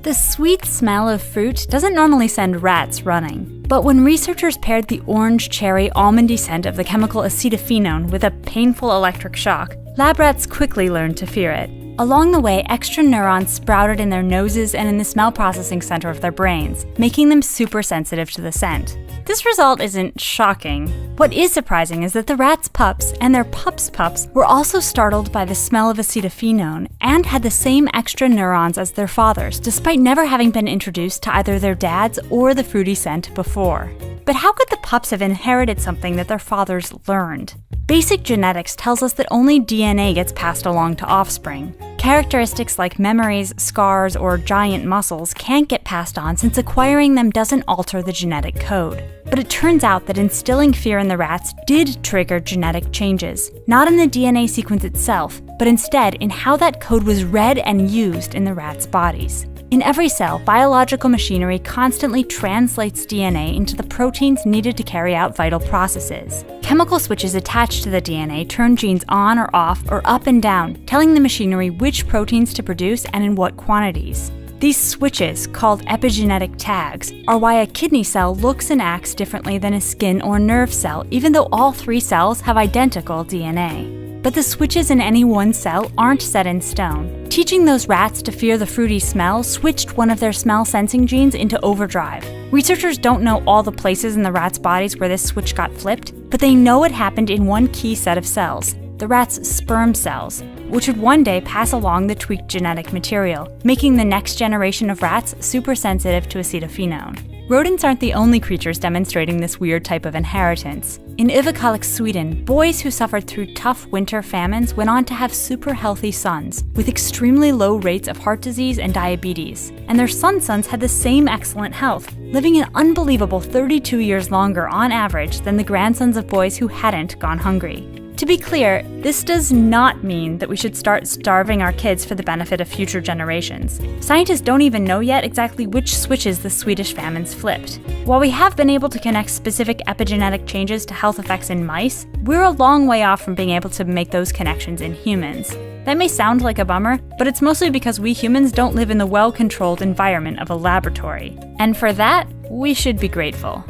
The sweet smell of fruit doesn't normally send rats running. But when researchers paired the orange cherry almondy scent of the chemical acetophenone with a painful electric shock, lab rats quickly learned to fear it. Along the way, extra neurons sprouted in their noses and in the smell processing center of their brains, making them super sensitive to the scent. This result isn't shocking. What is surprising is that the rats' pups and their pups' pups were also startled by the smell of acetophenone and had the same extra neurons as their fathers, despite never having been introduced to either their dads or the fruity scent before. But how could the pups have inherited something that their fathers learned? Basic genetics tells us that only DNA gets passed along to offspring. Characteristics like memories, scars, or giant muscles can't get passed on since acquiring them doesn't alter the genetic code. But it turns out that instilling fear in the rats did trigger genetic changes, not in the DNA sequence itself, but instead in how that code was read and used in the rats' bodies. In every cell, biological machinery constantly translates DNA into the proteins needed to carry out vital processes. Chemical switches attached to the DNA turn genes on or off or up and down, telling the machinery which proteins to produce and in what quantities. These switches, called epigenetic tags, are why a kidney cell looks and acts differently than a skin or nerve cell, even though all three cells have identical DNA. But the switches in any one cell aren't set in stone. Teaching those rats to fear the fruity smell switched one of their smell-sensing genes into overdrive. Researchers don't know all the places in the rats' bodies where this switch got flipped, but they know it happened in one key set of cells, the rats' sperm cells, which would one day pass along the tweaked genetic material, making the next generation of rats super sensitive to acetophenone. Rodents aren't the only creatures demonstrating this weird type of inheritance. In Epigenetics, Sweden, boys who suffered through tough winter famines went on to have super healthy sons, with extremely low rates of heart disease and diabetes. And their sons had the same excellent health, living an unbelievable 32 years longer on average than the grandsons of boys who hadn't gone hungry. To be clear, this does not mean that we should start starving our kids for the benefit of future generations. Scientists don't even know yet exactly which switches the Swedish famines flipped. While we have been able to connect specific epigenetic changes to health effects in mice, we're a long way off from being able to make those connections in humans. That may sound like a bummer, but it's mostly because we humans don't live in the well-controlled environment of a laboratory. And for that, we should be grateful.